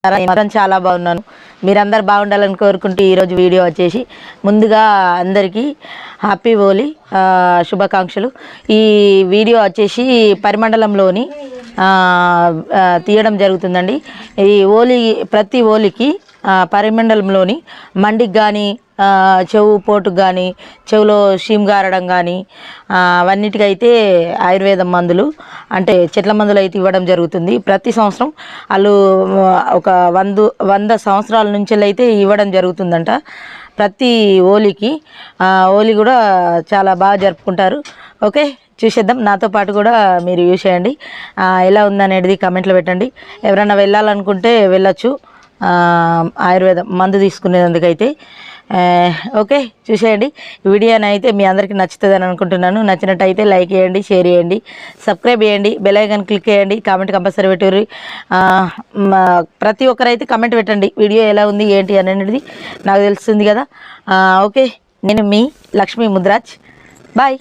మాత్రం చాలా బాగున్నాను. మీరందరూ బాగుండాలని కోరుకుంటూ ఈరోజు వీడియో వచ్చేసి ముందుగా అందరికీ హ్యాపీ హోలీ శుభాకాంక్షలు. ఈ వీడియో వచ్చేసి పరిమండలంలోని తీయడం జరుగుతుందండి. ఈ హోలీ ప్రతి హోలీకి పరిమండలంలోని మండికి కానీ చెవు పోటుకు కానీ చెవులో షీమ్ గారడం కానీ అవన్నిటికైతే ఆయుర్వేదం మందులు అంటే చెట్ల మందులు అయితే ఇవ్వడం జరుగుతుంది. ప్రతి సంవత్సరం వాళ్ళు ఒక 100 సంవత్సరాల నుంచి అయితే ఇవ్వడం జరుగుతుందంట. ప్రతి హోలీకి హోలీ కూడా చాలా బాగా జరుపుకుంటారు. ఓకే, చూసేద్దాం. నాతో పాటు కూడా మీరు యూజ్ చేయండి. ఎలా ఉందనేది కామెంట్లో పెట్టండి. ఎవరైనా వెళ్ళాలనుకుంటే వెళ్ళచ్చు ఆయుర్వేదం మందు తీసుకునేందుకైతే. ఓకే, చూసేయండి. వీడియోని అయితే మీ అందరికీ నచ్చుతుందని అనుకుంటున్నాను. నచ్చినట్టయితే లైక్ చేయండి, షేర్ చేయండి, సబ్స్క్రైబ్ చేయండి, బెల్ ఐకాన్ క్లిక్ చేయండి, కామెంట్ కంపల్సరీ పెట్టుర్రి. ప్రతి ఒక్కరైతే కామెంట్ పెట్టండి వీడియో ఎలా ఉంది ఏంటి అనేది నాకు తెలుస్తుంది కదా. ఓకే, నేను మీ లక్ష్మీ ముద్రాజ్. బాయ్.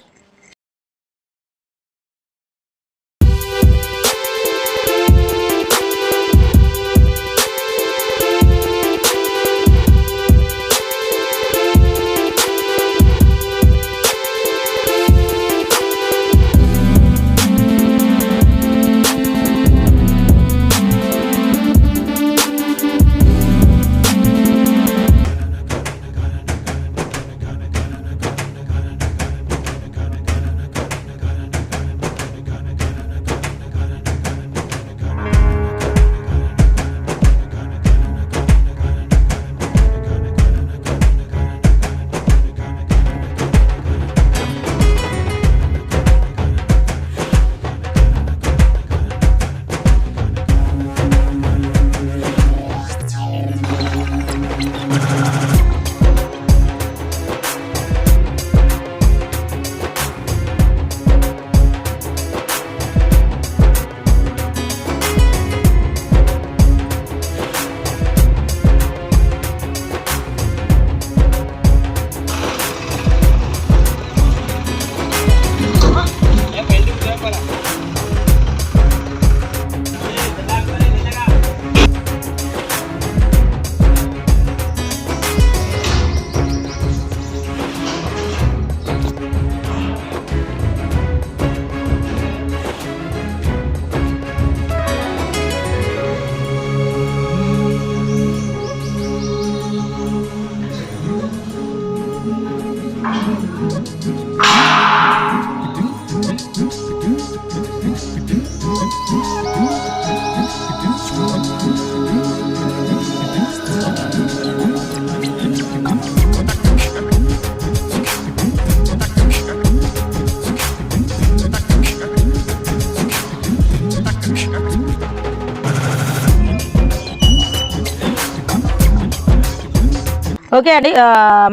ఓకే అండి,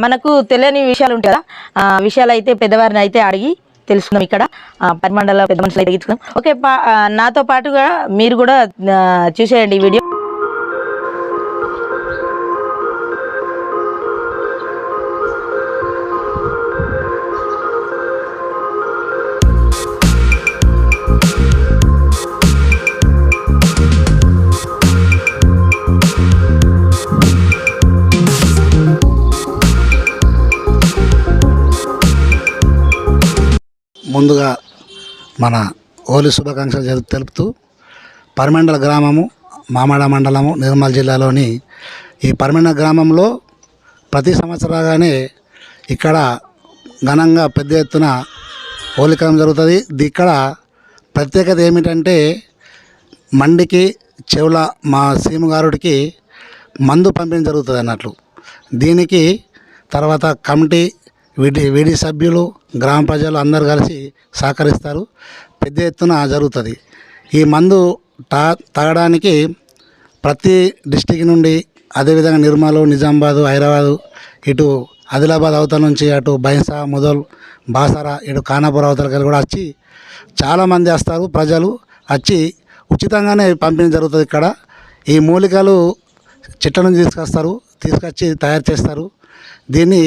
మనకు తెలియని విషయాలు ఉంటాయి కదా, విషయాలు అయితే పెద్దవారిని అయితే అడిగి తెలుసుకున్నాం. ఇక్కడ పరిమండల పెద్ద మనుషులు అయితే తెలుసుకున్నాం. ఓకే, నాతో పాటుగా మీరు కూడా చూసేయండి ఈ వీడియో. ముందుగా మన హోలీ శుభాకాంక్షలు తెలుపుతూ పరిమండల గ్రామము మామడ మండలము నిర్మల్ జిల్లాలోని ఈ పరిమండల గ్రామంలో ప్రతి సంవత్సరంగానే ఇక్కడ ఘనంగా పెద్ద ఎత్తున హోలీకరం జరుగుతుంది. ఇక్కడ ప్రత్యేకత ఏమిటంటే మండికి చెవుల మా సీముగారుడికి మందు పంపిణీ జరుగుతుంది అన్నట్లు. దీనికి తర్వాత కమిటీ వీడి సభ్యులు గ్రామ ప్రజలు అందరు కలిసి సహకరిస్తారు. పెద్ద ఎత్తున జరుగుతుంది. ఈ మందు తాగడానికి ప్రతి డిస్టిక్ నుండి అదేవిధంగా నిర్మల్, నిజామాబాదు, హైదరాబాదు, ఇటు ఆదిలాబాద్ అవతల నుంచి అటు బైన్సా, ముదల్, బాసరా, ఇటు ఖానాపూర్ అవతలకి కూడా వచ్చి చాలామంది వస్తారు. ప్రజలు వచ్చి ఉచితంగానే పంపిణీ జరుగుతుంది. ఇక్కడ ఈ మూలికలు చెట్ల నుంచి తీసుకొచ్చి తయారు చేస్తారు. దీన్ని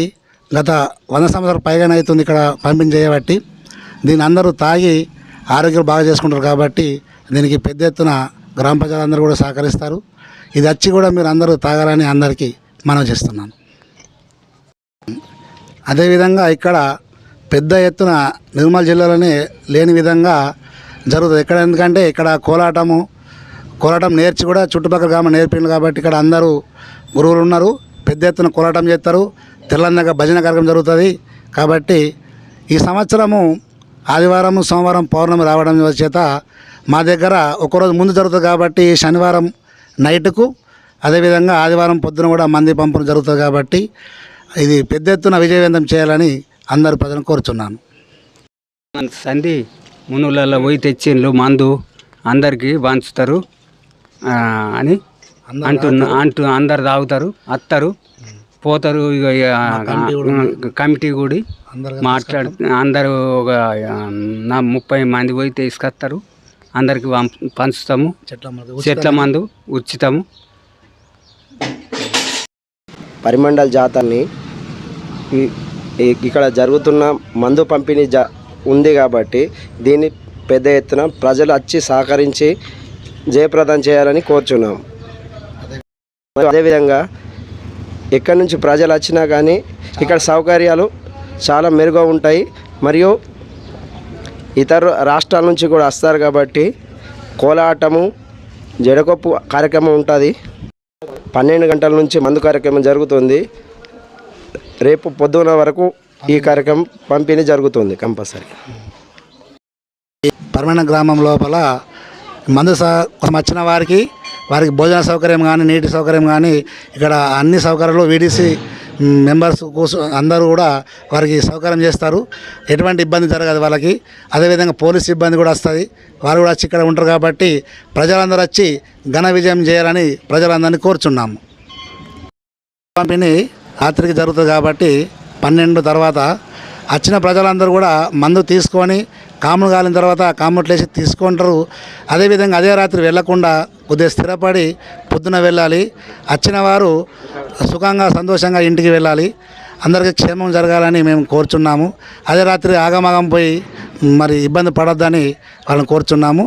గత 100 సంవత్సరాల పైగానే అవుతుంది ఇక్కడ పంపిణీ చేయబట్టి. దీన్ని అందరూ తాగి ఆరోగ్యం బాగా చేసుకుంటారు కాబట్టి దీనికి పెద్ద ఎత్తున గ్రామ ప్రజలందరూ కూడా సహకరిస్తారు. ఇది వచ్చి కూడా మీరు అందరూ తాగాలని అందరికీ మనవి చేస్తున్నాను. అదేవిధంగా ఇక్కడ పెద్ద ఎత్తున నిర్మల్ జిల్లాలోనే లేని విధంగా జరుగుతుంది. ఇక్కడ ఎందుకంటే ఇక్కడ కోలాటం నేర్చి కూడా చుట్టుపక్కల గ్రామం నేర్పిండు కాబట్టి ఇక్కడ అందరూ గురువులు ఉన్నారు. పెద్ద ఎత్తున కోలాటం చేస్తారు. తెల్లందాక భజన కార్యక్రమం జరుగుతుంది. కాబట్టి ఈ సంవత్సరము ఆదివారం సోమవారం పౌర్ణమి రావడం చేత మా దగ్గర ఒకరోజు ముందు జరుగుతుంది కాబట్టి శనివారం నైట్కు అదేవిధంగా ఆదివారం పొద్దున కూడా మంది పంపడం జరుగుతుంది. కాబట్టి ఇది పెద్ద ఎత్తున విజయవంతం చేయాలని అందరు ప్రజలను కోరుచున్నాను. సంధి మునులలో పోయి తెచ్చిండ్లు మందు అందరికీ పంచుతారు అని అందరు తాగుతారు, వస్తారు, పోతారు. కమిటీ కూడి అందరూ ఒక 30 మంది పోయి తీసుకొస్తారు. అందరికి పంచుతాము. చెట్ల మందు ఉచితము. పరిమండల్ జాతరని ఇక్కడ జరుగుతున్న మందు పంపిణీ ఉంది కాబట్టి దీన్ని పెద్ద ఎత్తున ప్రజలు వచ్చి సహకరించి జయప్రదం చేయాలని కోరుచున్నాం. అదేవిధంగా ఎక్కడి నుంచి ప్రజలు వచ్చినా కానీ ఇక్కడ సౌకర్యాలు చాలా మెరుగ్గా ఉంటాయి. మరియు ఇతర రాష్ట్రాల నుంచి కూడా వస్తారు కాబట్టి కోలాటము జడకొప్పు కార్యక్రమం ఉంటుంది. 12 గంటల నుంచి మందు కార్యక్రమం జరుగుతుంది. రేపు పొద్దున వరకు ఈ కార్యక్రమం పంపిణీ జరుగుతుంది కంపల్సరీ. పరమణ గ్రామం లోపల మందు కోసం వచ్చిన వారికి భోజన సౌకర్యం కానీ నీటి సౌకర్యం కానీ ఇక్కడ అన్ని సౌకర్యాలు వీడీసీ మెంబర్స్ కోసం అందరూ కూడా వారికి సౌకర్యం చేస్తారు. ఎటువంటి ఇబ్బంది జరగదు వాళ్ళకి. అదేవిధంగా పోలీస్ సిబ్బంది కూడా వస్తుంది. వారు కూడా వచ్చి ఇక్కడ ఉంటారు కాబట్టి ప్రజలందరూ వచ్చి ఘన విజయం చేయాలని ప్రజలందరినీ కోరుచున్నాము. పంపిణీ రాత్రికి జరుగుతుంది కాబట్టి 12 తర్వాత వచ్చిన ప్రజలందరూ కూడా మందు తీసుకొని కాములు కాలిన తర్వాత కాముట్లు వేసి తీసుకుంటారు. అదేవిధంగా అదే రాత్రి వెళ్లకుండా కొద్దిగా స్థిరపడి పొద్దున వెళ్ళాలి. వచ్చిన వారు సుఖంగా సంతోషంగా ఇంటికి వెళ్ళాలి. అందరికీ క్షేమం జరగాలని మేము కోరుచున్నాము. అదే రాత్రి ఆగమాగం పోయి మరి ఇబ్బంది పడొద్దని వాళ్ళని కోరుచున్నాము.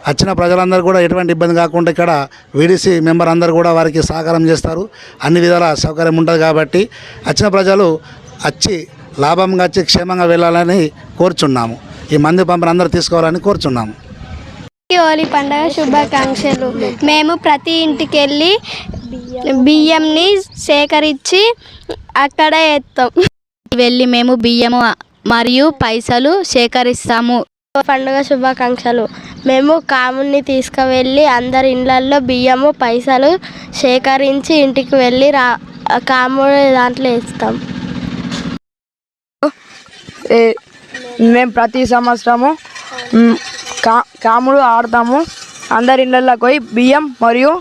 వచ్చిన ప్రజలందరూ కూడా ఎటువంటి ఇబ్బంది కాకుండా ఇక్కడ వీడీసీ మెంబర్ అందరూ కూడా వారికి సహకారం చేస్తారు. అన్ని విధాల సౌకర్యం ఉంటుంది కాబట్టి వచ్చిన ప్రజలు వచ్చి లాభంగా వచ్చి క్షేమంగా వెళ్ళాలని కోరుచున్నాము. ఈ మంది పంపిణీ అందరూ తీసుకోవాలని కోరుచున్నాము. హోలీ పండుగ శుభాకాంక్షలు. మేము ప్రతి ఇంటికి వెళ్ళి బియ్యంని సేకరించి అక్కడ వేస్తాం. వెళ్ళి మేము బియ్యము మరియు పైసలు సేకరిస్తాము. పండుగ శుభాకాంక్షలు. మేము కాముని తీసుకువెళ్ళి అందరి ఇళ్ళల్లో బియ్యము పైసలు సేకరించి ఇంటికి వెళ్ళి కాముని దాంట్లో వేస్తాం. మేము ప్రతి సంవత్సరము కాముడు ఆడతాము. అందరి ఇళ్ళకి పోయి బియ్యం మరియు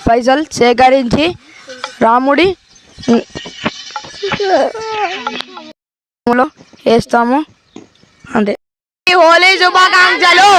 పైసలు సేకరించి రాముడి వేస్తాము. అంతే. హోలీ శుభాకాంక్షలు.